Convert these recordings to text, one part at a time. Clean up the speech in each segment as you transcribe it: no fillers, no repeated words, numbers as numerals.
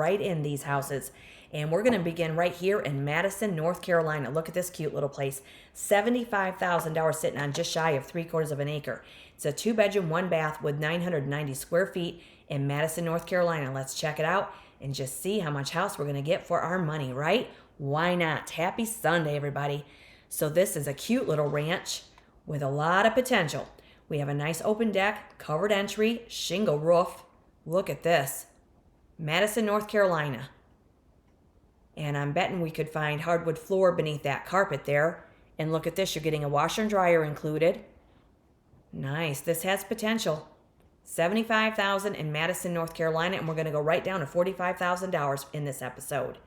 right in these houses. And we're going to begin right here in Madison, North Carolina. Look at this cute little place. $75,000 sitting on just shy of 3/4 of an acre. It's a 2-bedroom, 1-bath with 990 square feet in Madison, North Carolina. Let's check it out and just see how much house we're going to get for our money, right? Why not? Happy Sunday, everybody. So this is a cute little ranch with a lot of potential. We have a nice open deck, covered entry, shingle roof. Look at this. Madison, North Carolina. And I'm betting we could find hardwood floor beneath that carpet there. And look at this, you're getting a washer and dryer included. Nice, this has potential. $75,000 in Madison, North Carolina, and we're going to go right down to $45,000 in this episode.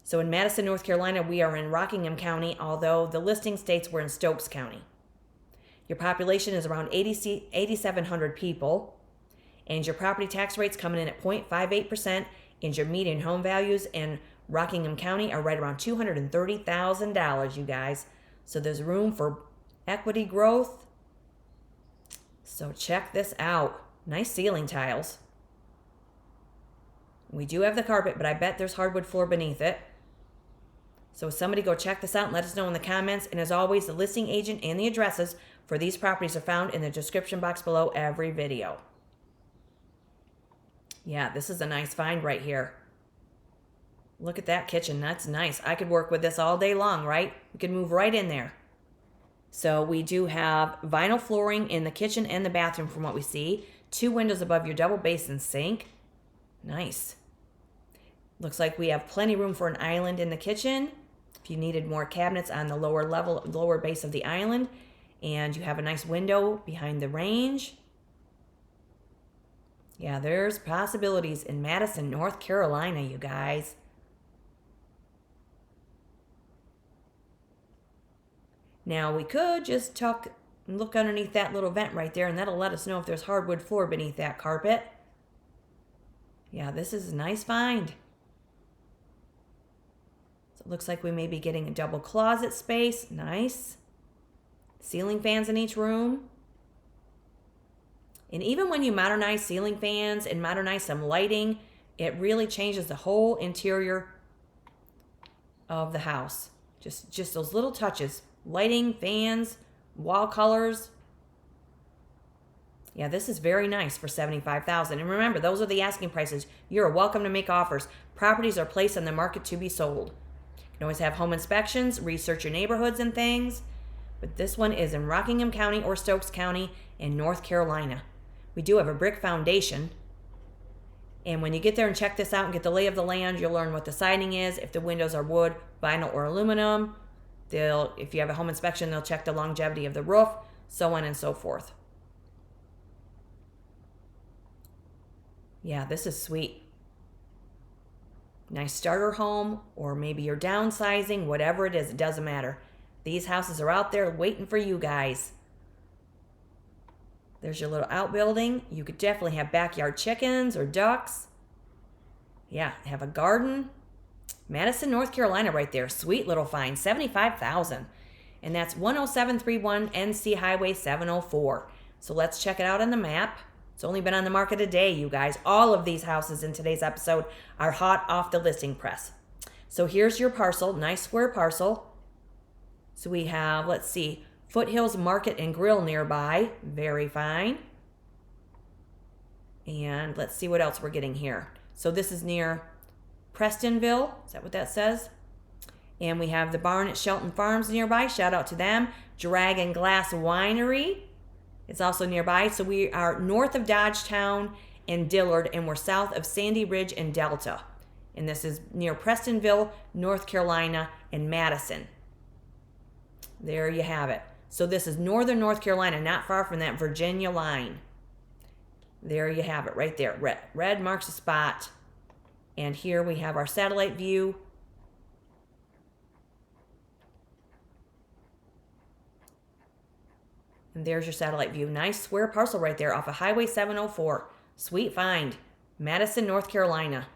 So in Madison, North Carolina, we are in Rockingham County, although the listing states we're in Stokes County. Your population is around 8,700 people, and your property tax rate's coming in at 0.58%, and your median home values in Rockingham County are right around $230,000, you guys. So there's room for equity growth. So check this out. Nice ceiling tiles. We do have the carpet, but I bet there's hardwood floor beneath it. So somebody go check this out and let us know in the comments. And as always, the listing agent and the addresses for these properties are found in the description box below every video. Yeah, this is a nice find right here. Look at that kitchen. That's nice. I could work with this all day long, right? We could move right in there. So we do have vinyl flooring in the kitchen and the bathroom from what we see. 2 windows above your double basin sink. Nice. Looks like we have plenty room for an island in the kitchen. If you needed more cabinets on the lower base of the island. And you have a nice window behind the range. Yeah, there's possibilities in Madison, North Carolina, you guys. Now, we could just look underneath that little vent right there, and that'll let us know if there's hardwood floor beneath that carpet. Yeah, this is a nice find. So it looks like we may be getting a double closet space. Nice. Ceiling fans in each room. And even when you modernize ceiling fans and modernize some lighting, it really changes the whole interior of the house. Just those little touches. Lighting, fans, wall colors. Yeah, this is very nice for $75,000. And remember, those are the asking prices. You're welcome to make offers. Properties are placed on the market to be sold. You can always have home inspections, research your neighborhoods and things. But this one is in Rockingham County or Stokes County in North Carolina. We do have a brick foundation. And when you get there and check this out and get the lay of the land, you'll learn what the siding is, if the windows are wood, vinyl, or aluminum. If you have a home inspection, they'll check the longevity of the roof, so on and so forth. Yeah, this is sweet. Nice starter home, or maybe you're downsizing, whatever it is, it doesn't matter. These houses are out there waiting for you guys. There's your little outbuilding. You could definitely have backyard chickens or ducks. Yeah, have a garden. Madison, North Carolina right there. Sweet little find. $75,000. And that's 10731 NC Highway 704. So let's check it out on the map. It's only been on the market a day, you guys. All of these houses in today's episode are hot off the listing press. So here's your parcel. Nice square parcel. So we have, let's see, Foothills Market and Grill nearby. Very fine. And let's see what else we're getting here. So this is near Prestonville. Is that what that says? And we have the barn at Shelton Farms nearby. Shout out to them. Dragon Glass Winery. It's also nearby. So we are north of Dodgetown and Dillard, and we're south of Sandy Ridge and Delta. And this is near Prestonville, North Carolina, and Madison. There you have it. So this is northern North Carolina, not far from that Virginia line. There you have it right there. Red marks the spot. And here we have our satellite view. And there's your satellite view. Nice square parcel right there off of Highway 704. Sweet find. Madison, North Carolina.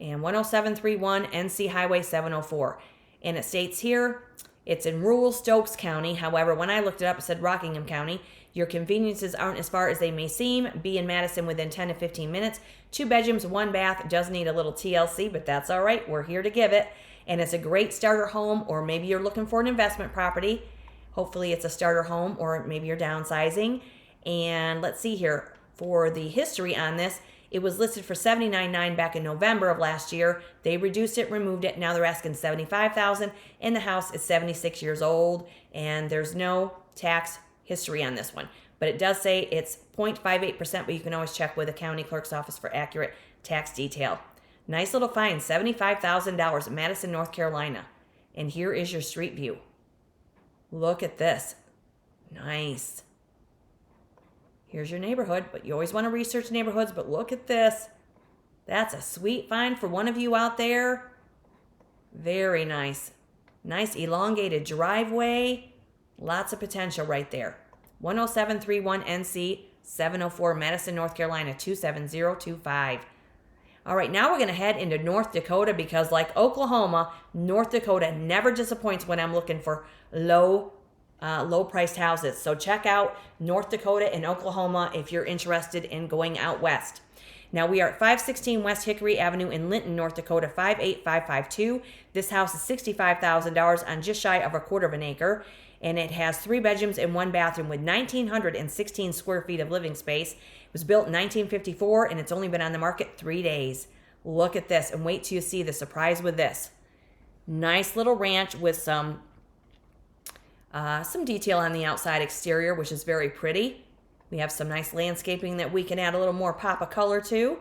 And 10731 NC Highway 704. And it states here, It's in rural Stokes County. However, when I looked it up, it said Rockingham County. Your conveniences aren't as far as they may seem. Be in Madison within 10 to 15 minutes. 2 bedrooms, 1 bath. Does need a little TLC, but that's all right. We're here to give it. And it's a great starter home, or maybe you're looking for an investment property. Hopefully it's a starter home, or maybe you're downsizing. And let's see here. For the history on this, it was listed for $79,900 back in November of last year. They reduced it, removed it. Now they're asking $75,000, and the house is 76 years old, and there's no tax history on this one. But it does say it's 0.58%, but you can always check with the county clerk's office for accurate tax detail. Nice little find, $75,000, Madison, North Carolina. And here is your street view. Look at this. Nice. Here's your neighborhood, but you always want to research neighborhoods, but look at this. That's a sweet find for one of you out there. Very nice. Nice elongated driveway. Lots of potential right there. 10731 NC 704 Madison, North Carolina 27025. All right, now we're going to head into North Dakota because like Oklahoma, North Dakota never disappoints when I'm looking for low-priced houses. So check out North Dakota and Oklahoma if you're interested in going out west. Now we are at 516 West Hickory Avenue in Linton, North Dakota, 58552. This house is $65,000 on just shy of a quarter of an acre, and it has 3 bedrooms and 1 bathroom with 1,916 square feet of living space. It was built in 1954, and it's only been on the market 3 days. Look at this, and wait till you see the surprise with this. Nice little ranch with some detail on the outside exterior, which is very pretty. We have some nice landscaping that we can add a little more pop of color to.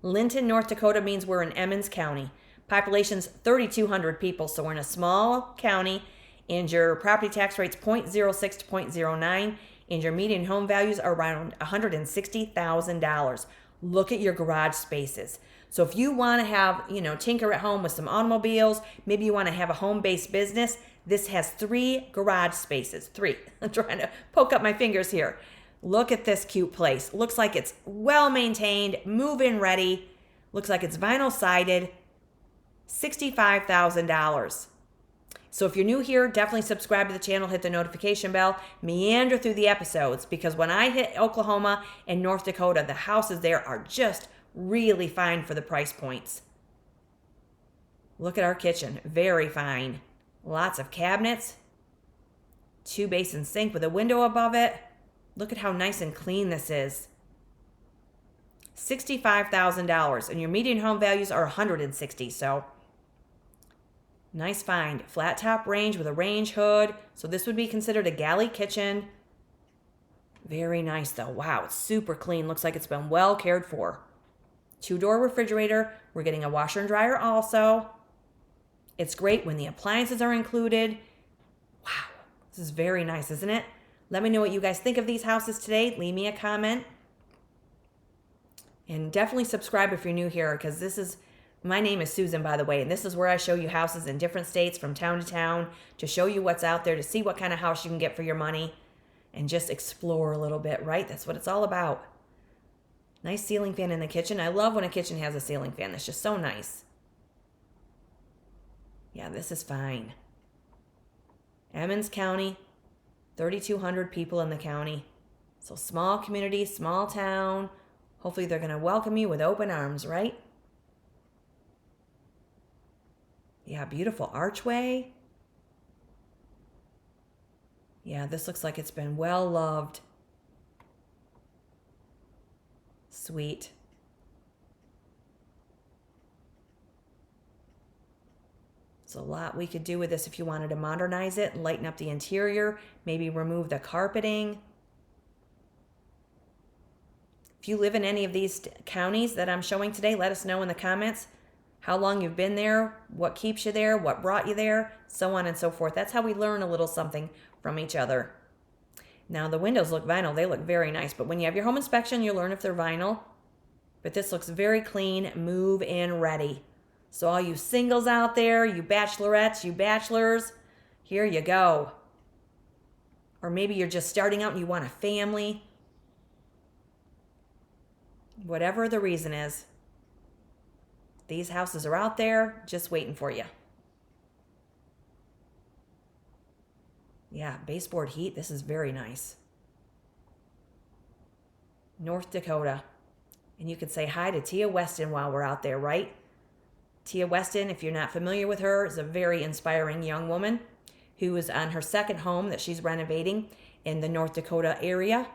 Linton, North Dakota means we're in Emmons County. Population's 3,200 people, so we're in a small county, and your property tax rate's 0.06 to 0.09, and your median home values are around $160,000. Look at your garage spaces. So if you want to have, tinker at home with some automobiles, maybe you want to have a home-based business, this has 3 garage spaces. 3. I'm trying to poke up my fingers here. Look at this cute place. Looks like it's well-maintained, move-in ready. Looks like it's vinyl sided. $65,000. So if you're new here, definitely subscribe to the channel, hit the notification bell, meander through the episodes, because when I hit Oklahoma and North Dakota, the houses there are just really fine for the price points. Look at our kitchen. Very fine. Lots of cabinets. 2-basin sink with a window above it. Look at how nice and clean this is. $65,000, and your median home values are $160,000, so nice find. Flat top range with a range hood. So this would be considered a galley kitchen. Very nice though. Wow, it's super clean. Looks like it's been well cared for. 2-door refrigerator. We're getting a washer and dryer also. It's great when the appliances are included. Wow, this is very nice, isn't it? Let me know what you guys think of these houses today. Leave me a comment. And definitely subscribe if you're new here, because my name is Susan, by the way, and this is where I show you houses in different states from town to town to show you what's out there, to see what kind of house you can get for your money and just explore a little bit, right? That's what it's all about. Nice ceiling fan in the kitchen. I love when a kitchen has a ceiling fan. That's just so nice. Yeah, this is fine. Emmons County, 3,200 people in the county. So small community, small town. Hopefully they're going to welcome you with open arms, right? Yeah, beautiful archway. Yeah, this looks like it's been well loved. Sweet. There's a lot we could do with this if you wanted to modernize it, lighten up the interior, maybe remove the carpeting. If you live in any of these counties that I'm showing today, let us know in the comments how long you've been there, what keeps you there, what brought you there, so on and so forth. That's how we learn a little something from each other. Now, the windows look vinyl. They look very nice, but when you have your home inspection, you'll learn if they're vinyl. But this looks very clean, move-in ready. So all you singles out there, you bachelorettes, you bachelors, here you go. Or maybe you're just starting out and you want a family. Whatever the reason is, these houses are out there just waiting for you. Yeah, baseboard heat. This is very nice. North Dakota. And you could say hi to Tia Weston while we're out there, right? Tia Weston, if you're not familiar with her, is a very inspiring young woman who is on her second home that she's renovating in the North Dakota area.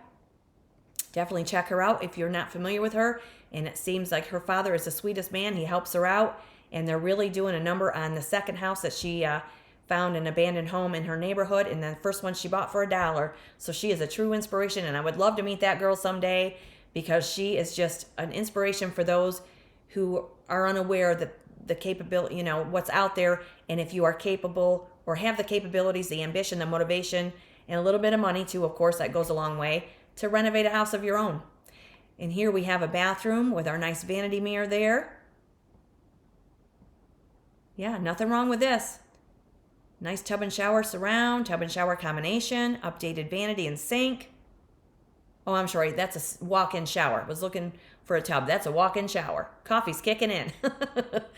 Definitely check her out if you're not familiar with her. And it seems like her father is the sweetest man. He helps her out. And they're really doing a number on the second house that she found an abandoned home in her neighborhood. And the first one she bought for $1. So she is a true inspiration. And I would love to meet that girl someday because she is just an inspiration for those who are unaware that the capability, what's out there. And if you are capable or have the capabilities, the ambition, the motivation, and a little bit of money too, of course, that goes a long way, to renovate a house of your own. And here we have a bathroom with our nice vanity mirror there. Yeah, nothing wrong with this. Nice tub and shower surround, tub and shower combination, updated vanity and sink. Oh, I'm sorry, that's a walk-in shower. I was looking for a tub. That's a walk-in shower. Coffee's kicking in.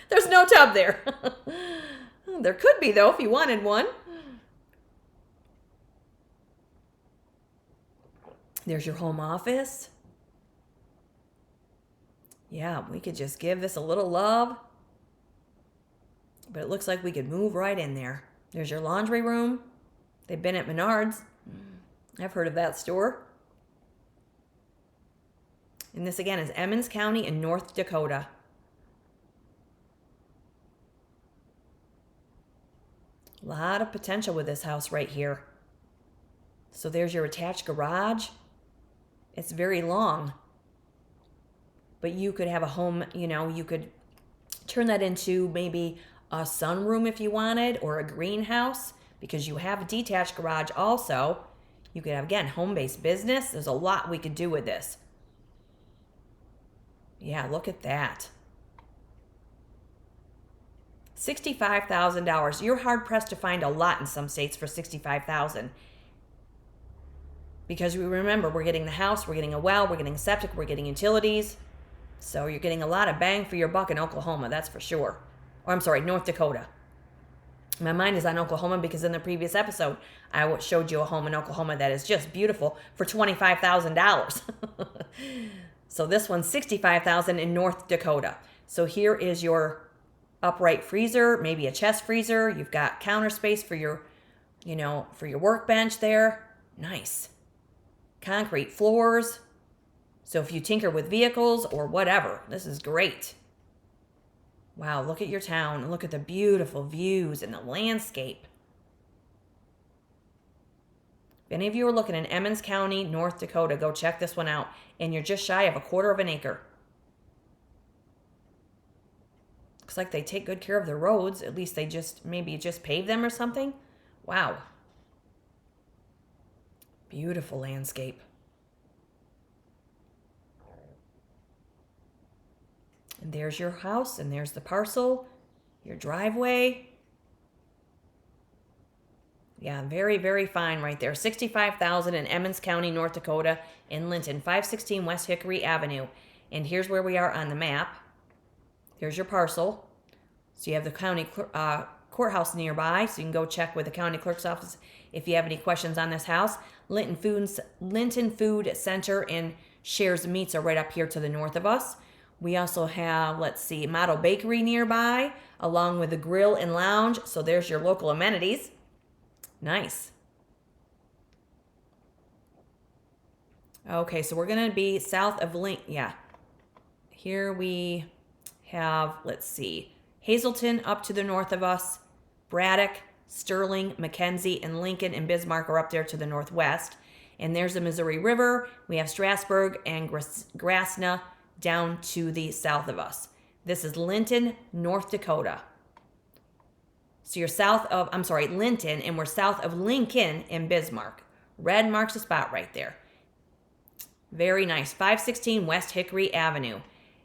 There's no tub there. There could be, though, if you wanted one. There's your home office. Yeah, we could just give this a little love. But it looks like we could move right in there. There's your laundry room. They've been at Menards. I've heard of that store. And this, again, is Emmons County in North Dakota. A lot of potential with this house right here. So there's your attached garage. It's very long. But you could have a home, you could turn that into maybe a sunroom if you wanted, or a greenhouse, because you have a detached garage also. You could have, again, home-based business. There's a lot we could do with this. Yeah, look at that. $65,000. You're hard-pressed to find a lot in some states for $65,000. Because we remember, we're getting the house, we're getting a well, we're getting septic, we're getting utilities. So you're getting a lot of bang for your buck in Oklahoma, that's for sure. Or I'm sorry, North Dakota. My mind is on Oklahoma because in the previous episode, I showed you a home in Oklahoma that is just beautiful for $25,000. So this one's $65,000 in North Dakota. So here is your upright freezer, maybe a chest freezer. You've got counter space for your, for your workbench there. Nice. Concrete floors. So if you tinker with vehicles or whatever, this is great. Wow, look at your town. Look at the beautiful views and the landscape. If any of you are looking in Emmons County, North Dakota, go check this one out. And you're just shy of 1/4 acre. Looks like they take good care of the roads. At least they maybe just pave them or something. Wow. Beautiful landscape. And there's your house, and there's the parcel, your driveway. Yeah, very, very fine right there. $65,000 in Emmons County, North Dakota, in Linton, 516 West Hickory Avenue. And here's where we are on the map. There's your parcel. So you have the county courthouse nearby, so you can go check with the county clerk's office if you have any questions on this house. Linton Food Center and Shares Meats are right up here to the north of us. We also have, Model Bakery nearby, along with the grill and lounge. So there's your local amenities. Nice. Okay, so we're going to be south of Linton. Yeah. Here we have, Hazleton up to the north of us. Braddock, Sterling, McKenzie, and Lincoln and Bismarck are up there to the northwest. And there's the Missouri River. We have Strasburg and Grasna down to the south of us. This is Linton, North Dakota. So you're Linton, and we're south of Lincoln and Bismarck. Red marks the spot right there. Very nice. 516 West Hickory Avenue.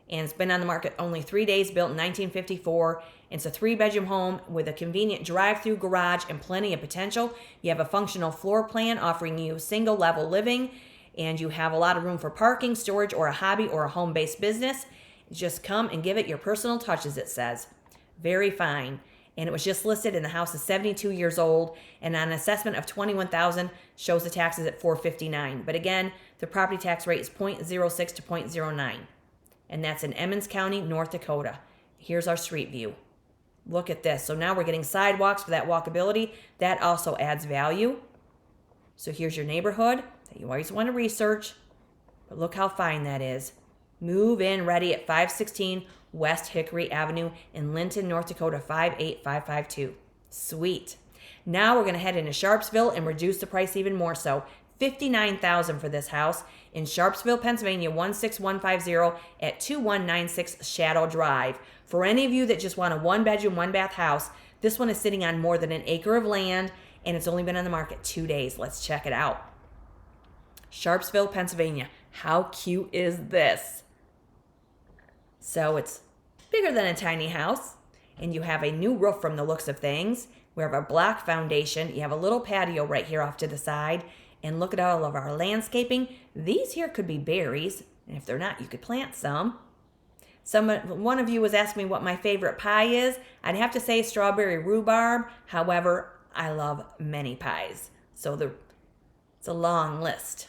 And it's been on the market only 3 days, built in 1954. It's a 3-bedroom home with a convenient drive-through garage and plenty of potential. You have a functional floor plan offering you single-level living, and you have a lot of room for parking, storage, or a hobby or a home-based business. Just come and give it your personal touch, as it says. Very fine. and it was just listed, and the house is 72 years old, and on an assessment of $21,000 shows the taxes at $459. But again, the property tax rate is 0.06 to 0.09, and that's in Emmons County, North Dakota. Here's our street view. Look at this. So now we're getting sidewalks for that walkability. That also adds value. So here's your neighborhood that you always want to research, but look how fine that is. Move in ready at 516 West Hickory Avenue in Linton, North Dakota, 58552. Sweet. Now we're going to head into Sharpsville and reduce the price even more so. $59,000 for this house in Sharpsville, Pennsylvania, 16150 at 2196 Shadow Drive. For any of you that just want a 1-bedroom, 1-bath house, this one is sitting on more than an acre of land, and it's only been on the market 2 days. Let's check it out. Sharpsville, Pennsylvania. How cute is this? So it's bigger than a tiny house, and you have a new roof from the looks of things. We have a block foundation. You have a little patio right here off to the side, and look at all of our landscaping. These here could be berries, and if they're not, you could plant some. One of you was asking me what my favorite pie is. I'd have to say strawberry rhubarb. However, I love many pies, so it's a long list.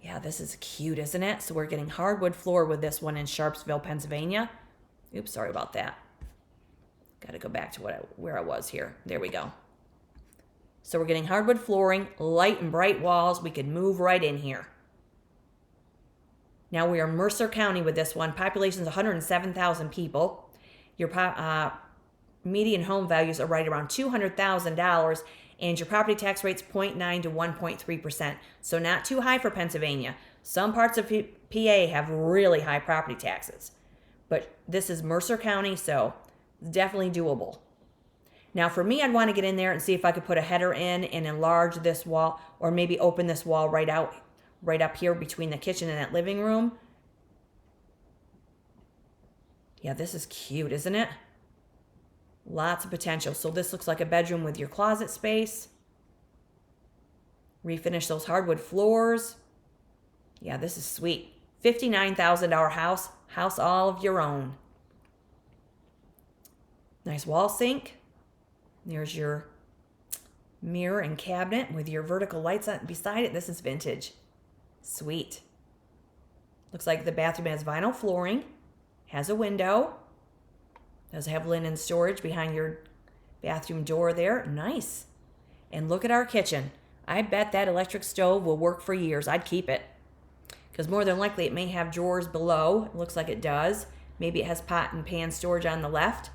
Yeah, this is cute, isn't it? So we're getting hardwood floor with this one in Sharpsville, Pennsylvania. Oops, sorry about that. Got to go back to where I was here. There we go. So we're getting hardwood flooring, light and bright walls. We could move right in here. Now we are Mercer County with this one. Population is 107,000 people. Your median home values are right around $200,000. And your property tax rate's 0.9 to 1.3%. So not too high for Pennsylvania. Some parts of PA have really high property taxes. But this is Mercer County, so it's definitely doable. Now for me, I'd want to get in there and see if I could put a header in and enlarge this wall, or maybe open this wall right up here between the kitchen and that living room. Yeah, this is cute, isn't it? Lots of potential. So this looks like a bedroom with your closet space. Refinish those hardwood floors. Yeah, this is sweet. $59,000 house all of your own. Nice wall sink. There's your mirror and cabinet with your vertical lights on beside it. This is vintage. Sweet. Looks like the bathroom has vinyl flooring, has a window. Does have linen storage behind your bathroom door there. Nice. And look at our kitchen. I bet that electric stove will work for years. I'd keep it. Because more than likely it may have drawers below. It looks like it does. Maybe it has pot and pan storage on the left.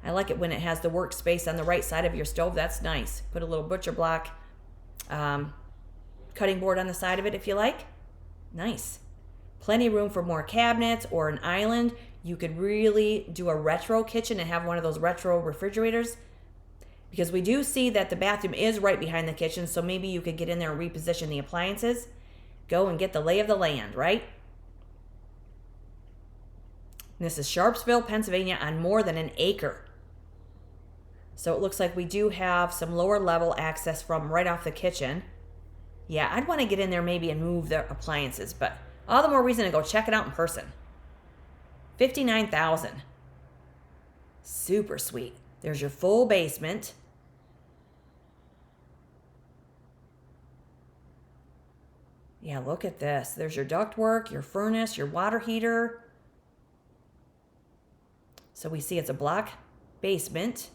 I like it when it has the workspace on the right side of your stove. That's nice. Put a little butcher block cutting board on the side of it if you like. Nice. Plenty of room for more cabinets or an island. You could really do a retro kitchen and have one of those retro refrigerators, because we do see that the bathroom is right behind the kitchen, so maybe you could get in there and reposition the appliances. Go and get the lay of the land, right? This is Sharpsville, Pennsylvania, on more than an acre. So it looks like we do have some lower level access from right off the kitchen. Yeah, I'd want to get in there maybe and move the appliances, but all the more reason to go check it out in person. $59,000. Super sweet. There's your full basement. Yeah, look at this. There's your ductwork, your furnace, your water heater. So we see it's a block basement.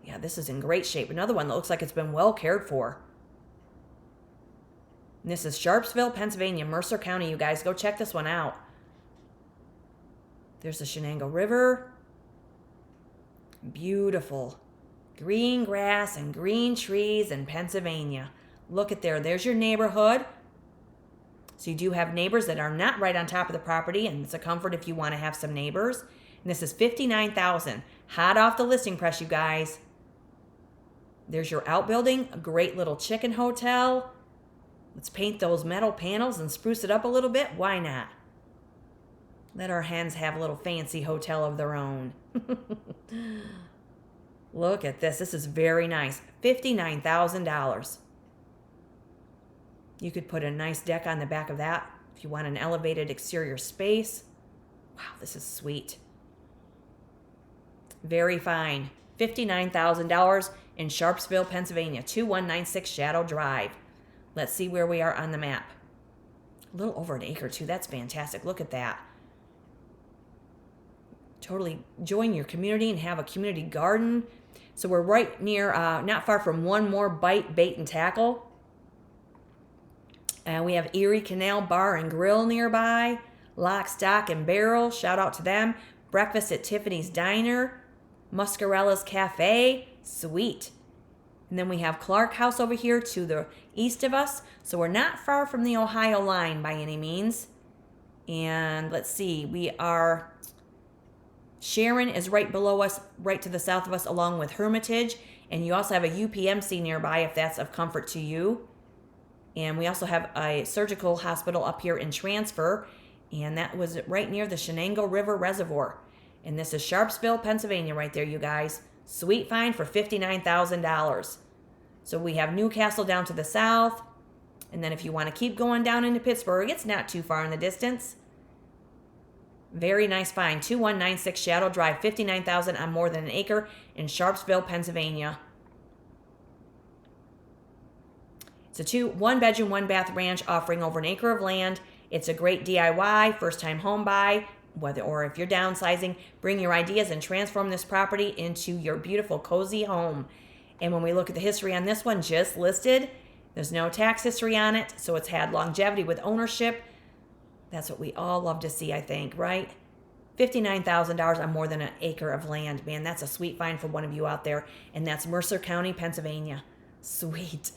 Yeah, this is in great shape. Another one that looks like it's been well cared for. And this is Sharpsville, Pennsylvania, Mercer County. You guys go check this one out. There's the Shenango River. Beautiful. Green grass and green trees in Pennsylvania. Look at there. There's your neighborhood. So you do have neighbors that are not right on top of the property, and it's a comfort if you want to have some neighbors. And this is $59,000. Hot off the listing press, you guys. There's your outbuilding, a great little chicken hotel. Let's paint those metal panels and spruce it up a little bit. Why not? Let our hens have a little fancy hotel of their own. Look at this. This is very nice. $59,000. You could put a nice deck on the back of that if you want an elevated exterior space. Wow, this is sweet. Very fine. $59,000 in Sharpsville, Pennsylvania, 2196 Shadow Drive. Let's see where we are on the map. A little over an acre, too. That's fantastic. Look at that. Totally join your community and have a community garden. So we're right near, not far from One More Bite Bait and Tackle. And we have Erie Canal Bar and Grill nearby. Lock, Stock, and Barrel. Shout out to them. Breakfast at Tiffany's Diner. Muscarella's Cafe. Sweet. And then we have Clark House over here to the east of us. So we're not far from the Ohio line by any means. And let's see, we are... Sharon is right below us, right to the south of us, along with Hermitage. And you also have a UPMC nearby if that's of comfort to you. And we also have a surgical hospital up here in Transfer. And that was right near the Shenango River Reservoir. And this is Sharpsville, Pennsylvania right there, you guys. Sweet find for $59,000. So we have Newcastle down to the south. And then if you want to keep going down into Pittsburgh, it's not too far in the distance. Very nice find. 2196 Shadow Drive, $59,000 on more than an acre in Sharpsville, Pennsylvania. It's a one bedroom, one bath ranch offering over an acre of land. It's a great DIY, first time home buy, or if you're downsizing, bring your ideas and transform this property into your beautiful cozy home. And when we look at the history on this one, just listed, there's no tax history on it, so it's had longevity with ownership. That's what we all love to see, I think, right? $59,000 on more than an acre of land. Man, that's a sweet find for one of you out there. And that's Mercer County, Pennsylvania. Sweet.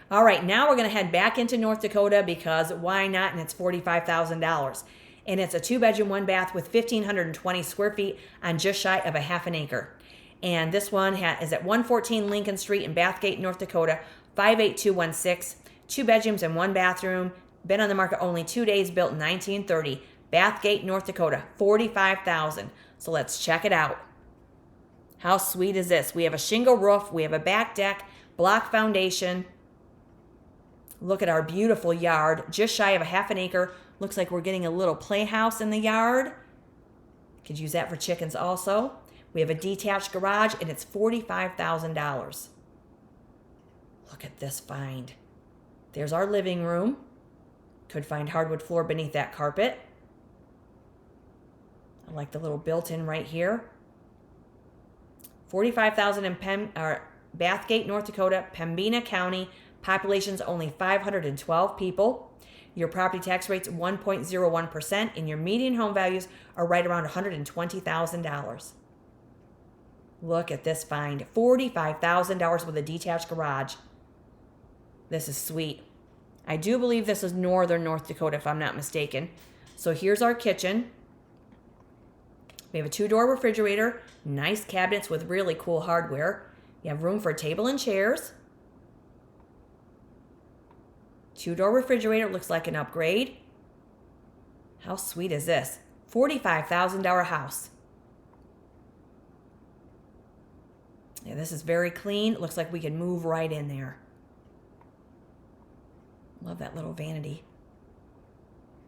All right, now we're going to head back into North Dakota because why not? And it's $45,000. And it's a 2-bedroom, 1-bath with 1,520 square feet on just shy of a half an acre. And this one is at 114 Lincoln Street in Bathgate, North Dakota, 58216. 2 bedrooms and 1 bathroom. Been on the market only 2 days, built in 1930. Bathgate, North Dakota, $45,000. So let's check it out. How sweet is this? We have a shingle roof. We have a back deck, block foundation. Look at our beautiful yard, just shy of a half an acre. Looks like we're getting a little playhouse in the yard. Could use that for chickens also. We have a detached garage, and it's $45,000. Look at this find. There's our living room. Could find hardwood floor beneath that carpet. I like the little built-in right here. $45,000 in Bathgate, North Dakota, Pembina County. Population's only 512 people. Your property tax rate's 1.01%, and your median home values are right around $120,000. Look at this find. $45,000 with a detached garage. This is sweet. I do believe this is northern North Dakota, if I'm not mistaken. So here's our kitchen. We have a 2-door refrigerator, nice cabinets with really cool hardware. You have room for a table and chairs. 2-door refrigerator, looks like an upgrade. How sweet is this? $45,000 house. Yeah, this is very clean. Looks like we can move right in there. Love that little vanity.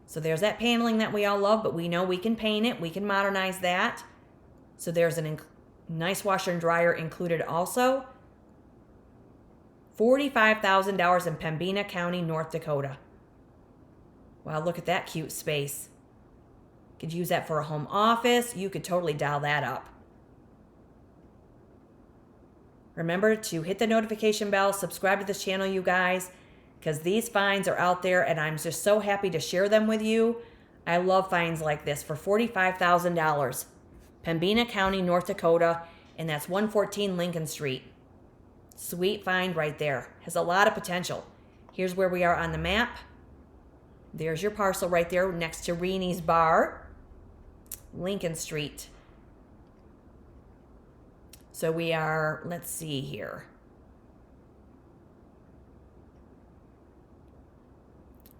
So there's that paneling that we all love, but we know we can paint it. We can modernize that. So there's a nice washer and dryer included also. $45,000 in Pembina County, North Dakota. Wow, look at that cute space. Could use that for a home office. You could totally dial that up. Remember to hit the notification bell, subscribe to this channel, you guys, because these finds are out there, and I'm just so happy to share them with you. I love finds like this for $45,000. Pembina County, North Dakota, and that's 114 Lincoln Street. Sweet find right there. Has a lot of potential. Here's where we are on the map. There's your parcel right there next to Reenie's Bar, Lincoln Street. So we are, let's see here.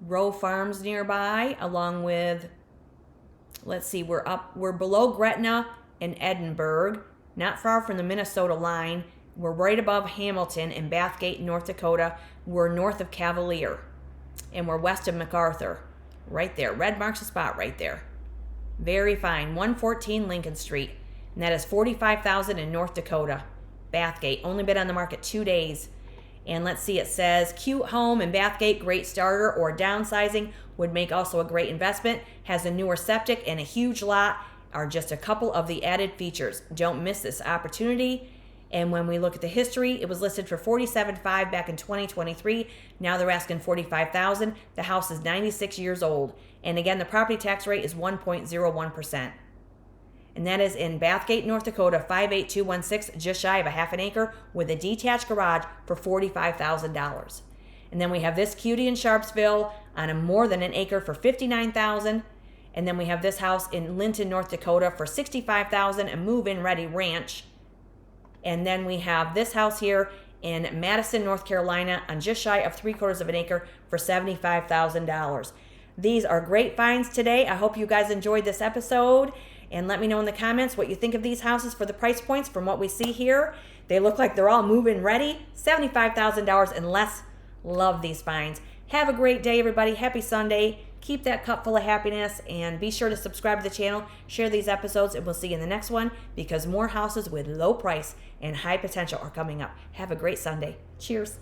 Row Farms nearby, along with, let's see, we're below Gretna and Edinburgh, not far from the Minnesota line. We're right above Hamilton in Bathgate, North Dakota. We're north of Cavalier, and we're west of MacArthur, right there. Red marks the spot right there. Very fine. 114 Lincoln Street. And that is $45,000 in North Dakota. Bathgate. Only been on the market 2 days. And let's see, it says cute home in Bathgate, great starter, or downsizing would make also a great investment. Has a newer septic and a huge lot are just a couple of the added features. Don't miss this opportunity. And when we look at the history, it was listed for $47,500 back in 2023. Now they're asking $45,000. The house is 96 years old. And again, the property tax rate is 1.01%. And that is in Bathgate, North Dakota, 58216, just shy of a half an acre, with a detached garage for $45,000. And then we have this cutie in Sharpsville on a more than an acre for $59,000. And then we have this house in Linton, North Dakota for $65,000, a move-in ready ranch. And then we have this house here in Madison, North Carolina, on just shy of 3/4 of an acre for $75,000. These are great finds today. I hope you guys enjoyed this episode. And let me know in the comments what you think of these houses for the price points from what we see here. They look like they're all move-in ready. $75,000 and less. Love these finds. Have a great day, everybody. Happy Sunday. Keep that cup full of happiness. And be sure to subscribe to the channel. Share these episodes. And we'll see you in the next one, because more houses with low price and high potential are coming up. Have a great Sunday. Cheers.